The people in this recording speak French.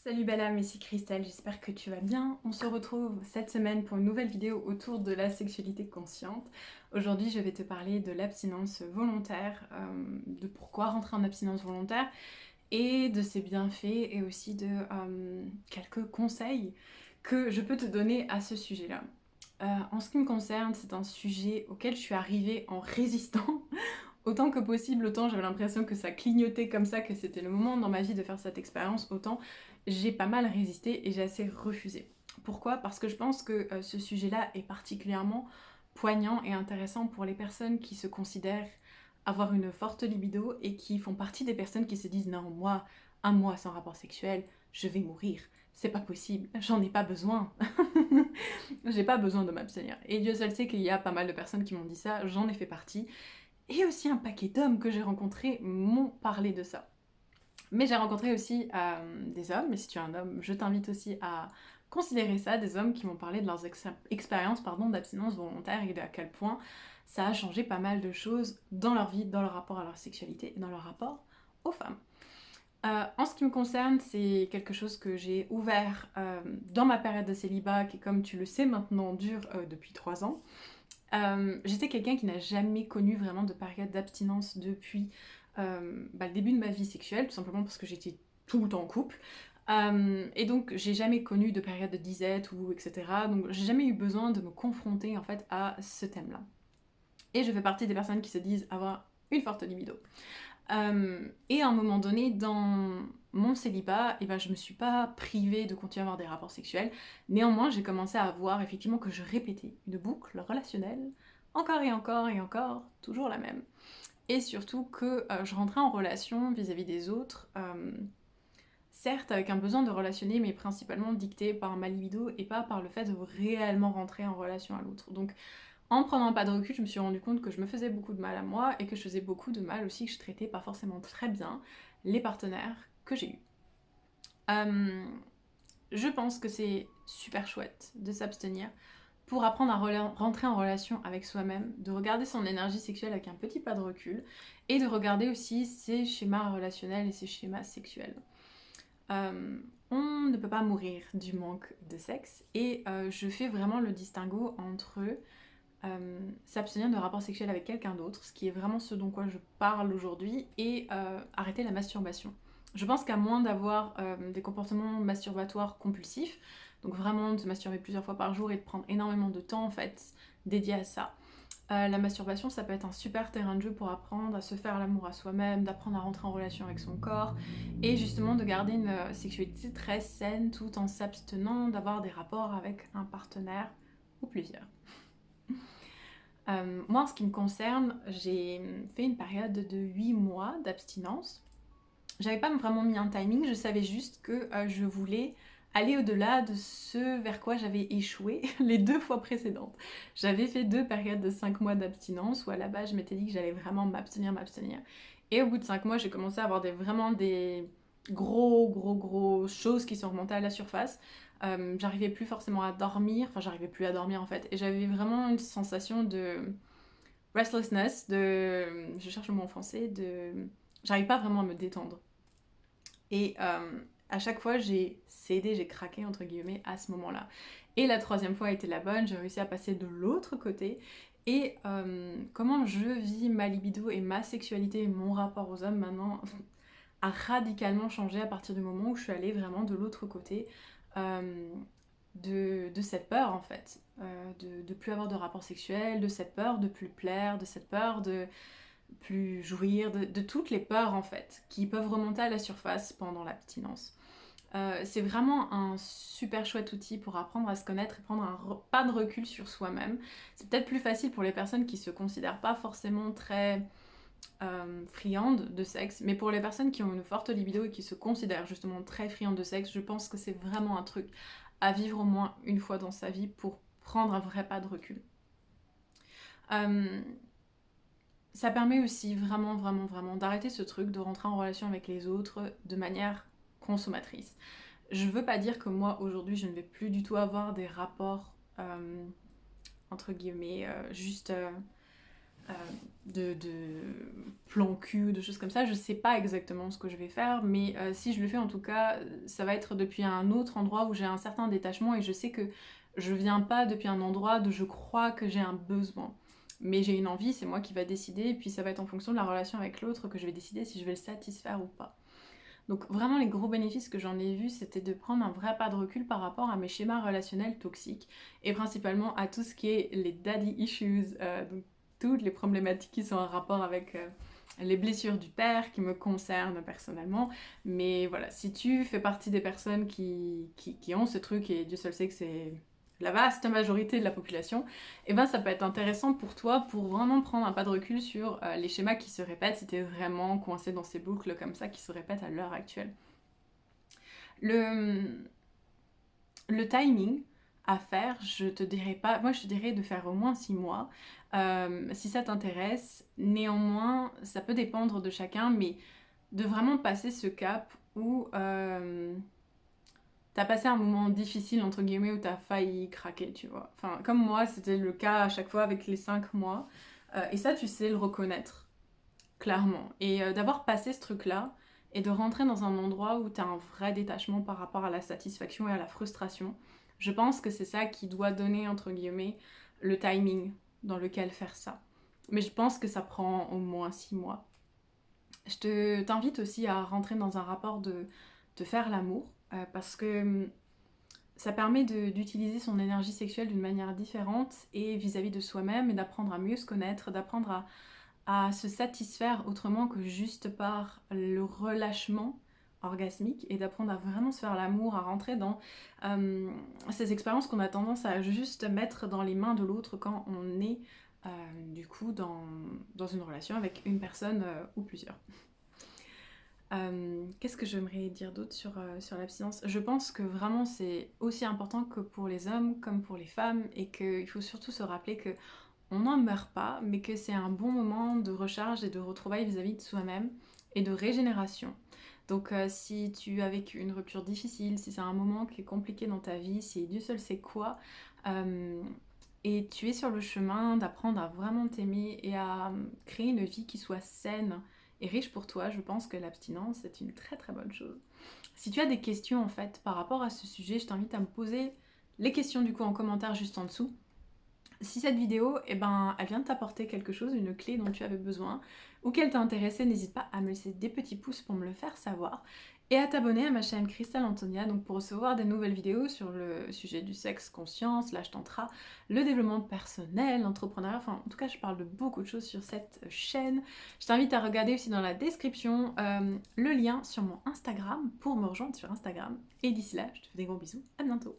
Salut belle âme, ici Christelle, j'espère que tu vas bien. On se retrouve cette semaine pour une nouvelle vidéo autour de la sexualité consciente. Aujourd'hui je vais te parler de l'abstinence volontaire, de pourquoi rentrer en abstinence volontaire et de ses bienfaits et aussi de quelques conseils que je peux te donner à ce sujet-là. En ce qui me concerne, c'est un sujet auquel je suis arrivée en résistant. Autant que possible, autant j'avais l'impression que ça clignotait comme ça, que c'était le moment dans ma vie de faire cette expérience, autant j'ai pas mal résisté et j'ai assez refusé. Pourquoi? Parce que je pense que ce sujet-là est particulièrement poignant et intéressant pour les personnes qui se considèrent avoir une forte libido et qui font partie des personnes qui se disent non, moi, un mois sans rapport sexuel, je vais mourir. C'est pas possible, j'en ai pas besoin. J'ai pas besoin de m'abstenir. Et Dieu seul sait qu'il y a pas mal de personnes qui m'ont dit ça, j'en ai fait partie. Et aussi un paquet d'hommes que j'ai rencontrés m'ont parlé de ça. Mais j'ai rencontré aussi des hommes, et si tu es un homme, je t'invite aussi à considérer ça, des hommes qui m'ont parlé de leurs expériences d'abstinence volontaire et de à quel point ça a changé pas mal de choses dans leur vie, dans leur rapport à leur sexualité et dans leur rapport aux femmes. En ce qui me concerne, c'est quelque chose que j'ai ouvert dans ma période de célibat, qui comme tu le sais maintenant dure depuis 3 ans. J'étais quelqu'un qui n'a jamais connu vraiment de période d'abstinence depuis le début de ma vie sexuelle, tout simplement parce que j'étais tout le temps en couple. Et donc j'ai jamais connu de période de disette ou etc. Donc j'ai jamais eu besoin de me confronter en fait à ce thème-là. Et je fais partie des personnes qui se disent avoir une forte libido. Et à un moment donné, dans mon célibat, je me suis pas privée de continuer à avoir des rapports sexuels. Néanmoins, j'ai commencé à voir effectivement que je répétais une boucle relationnelle, encore et encore et encore, toujours la même. Et surtout que je rentrais en relation vis-à-vis des autres, certes avec un besoin de relationner, mais principalement dicté par ma libido et pas par le fait de réellement rentrer en relation à l'autre. Donc en prenant pas de recul, je me suis rendu compte que je me faisais beaucoup de mal à moi et que je faisais beaucoup de mal aussi, que je traitais pas forcément très bien les partenaires que j'ai eus. Je pense que c'est super chouette de s'abstenir pour apprendre à rentrer en relation avec soi-même, de regarder son énergie sexuelle avec un petit pas de recul et de regarder aussi ses schémas relationnels et ses schémas sexuels. On ne peut pas mourir du manque de sexe et je fais vraiment le distinguo entre s'abstenir de rapports sexuels avec quelqu'un d'autre, ce qui est vraiment ce dont quoi je parle aujourd'hui, et arrêter la masturbation. Je pense qu'à moins d'avoir des comportements masturbatoires compulsifs, donc vraiment de se masturber plusieurs fois par jour et de prendre énormément de temps en fait dédié à ça, la masturbation ça peut être un super terrain de jeu pour apprendre à se faire l'amour à soi-même, d'apprendre à rentrer en relation avec son corps et justement de garder une sexualité très saine tout en s'abstenant d'avoir des rapports avec un partenaire ou plusieurs. Moi, en ce qui me concerne, j'ai fait une période de 8 mois d'abstinence. J'avais pas vraiment mis un timing, je savais juste que je voulais aller au-delà de ce vers quoi j'avais échoué les 2 fois précédentes. J'avais fait 2 périodes de 5 mois d'abstinence où à la base je m'étais dit que j'allais vraiment m'abstenir. Et au bout de 5 mois, j'ai commencé à avoir vraiment des gros choses qui sont remontées à la surface. J'arrivais plus forcément à dormir, enfin j'arrivais plus à dormir en fait, et j'avais vraiment une sensation de restlessness, je cherche le mot en français, j'arrive pas vraiment à me détendre. Et à chaque fois j'ai cédé, j'ai craqué entre guillemets à ce moment-là. Et la troisième fois a été la bonne, j'ai réussi à passer de l'autre côté. Et comment je vis ma libido et ma sexualité et mon rapport aux hommes maintenant a radicalement changé à partir du moment où je suis allée vraiment de l'autre côté de cette peur en fait, de plus avoir de rapport sexuel, de cette peur de plus plaire, de cette peur de plus jouir, de toutes les peurs en fait qui peuvent remonter à la surface pendant l'abstinence. C'est vraiment un super chouette outil pour apprendre à se connaître et prendre un pas de recul sur soi-même. C'est peut-être plus facile pour les personnes qui se considèrent pas forcément très friandes de sexe, mais pour les personnes qui ont une forte libido et qui se considèrent justement très friandes de sexe, je pense que c'est vraiment un truc à vivre au moins une fois dans sa vie pour prendre un vrai pas de recul. Ça permet aussi vraiment d'arrêter ce truc de rentrer en relation avec les autres de manière consommatrice. Je veux pas dire que moi aujourd'hui je ne vais plus du tout avoir des rapports entre guillemets juste de plan cul ou de choses comme ça. Je sais pas exactement ce que je vais faire, mais si je le fais en tout cas, ça va être depuis un autre endroit où j'ai un certain détachement et je sais que je viens pas depuis un endroit où je crois que j'ai un besoin. Mais j'ai une envie, c'est moi qui va décider, et puis ça va être en fonction de la relation avec l'autre que je vais décider si je vais le satisfaire ou pas. Donc vraiment les gros bénéfices que j'en ai vus, c'était de prendre un vrai pas de recul par rapport à mes schémas relationnels toxiques et principalement à tout ce qui est les daddy issues, donc toutes les problématiques qui sont en rapport avec les blessures du père qui me concernent personnellement. Mais voilà, si tu fais partie des personnes qui ont ce truc, et Dieu seul sait que c'est la vaste majorité de la population, et ben ça peut être intéressant pour toi pour vraiment prendre un pas de recul sur les schémas qui se répètent si tu es vraiment coincé dans ces boucles comme ça qui se répètent à l'heure actuelle. Le, le timing à faire, je te dirais pas, moi je te dirais de faire au moins 6 mois si ça t'intéresse. Néanmoins, ça peut dépendre de chacun, mais de vraiment passer ce cap où t'as passé un moment difficile, entre guillemets, où t'as failli craquer, tu vois. Enfin, comme moi, c'était le cas à chaque fois avec les 5 mois. Et ça, tu sais le reconnaître, clairement. Et d'avoir passé ce truc-là, et de rentrer dans un endroit où t'as un vrai détachement par rapport à la satisfaction et à la frustration, je pense que c'est ça qui doit donner, entre guillemets, le timing dans lequel faire ça. Mais je pense que ça prend au moins 6 mois. T'invite aussi à rentrer dans un rapport de faire l'amour, parce que ça permet d'utiliser son énergie sexuelle d'une manière différente et vis-à-vis de soi-même, et d'apprendre à mieux se connaître, d'apprendre à se satisfaire autrement que juste par le relâchement orgasmique, et d'apprendre à vraiment se faire l'amour, à rentrer dans ces expériences qu'on a tendance à juste mettre dans les mains de l'autre quand on est du coup dans une relation avec une personne ou plusieurs. Qu'est-ce que j'aimerais dire d'autre sur l'abstinence? Je pense que vraiment c'est aussi important que pour les hommes comme pour les femmes, et qu'il faut surtout se rappeler que on n'en meurt pas, mais que c'est un bon moment de recharge et de retrouvailles vis-à-vis de soi-même et de régénération. Donc si tu as vécu une rupture difficile, si c'est un moment qui est compliqué dans ta vie, si Dieu seul sait quoi, euh, et tu es sur le chemin d'apprendre à vraiment t'aimer et à créer une vie qui soit saine et riche pour toi, je pense que l'abstinence est une très très bonne chose. Si tu as des questions en fait par rapport à ce sujet, je t'invite à me poser les questions du coup en commentaire juste en dessous. Si cette vidéo, eh ben, elle vient de t'apporter quelque chose, une clé dont tu avais besoin, ou qu'elle t'a intéressé, n'hésite pas à me laisser des petits pouces pour me le faire savoir, et à t'abonner à ma chaîne Crystal Antonia, donc pour recevoir des nouvelles vidéos sur le sujet du sexe, conscience, l'âge tantra, le développement personnel, l'entrepreneuriat, enfin en tout cas je parle de beaucoup de choses sur cette chaîne. Je t'invite à regarder aussi dans la description le lien sur mon Instagram pour me rejoindre sur Instagram, et d'ici là, je te fais des gros bisous, à bientôt.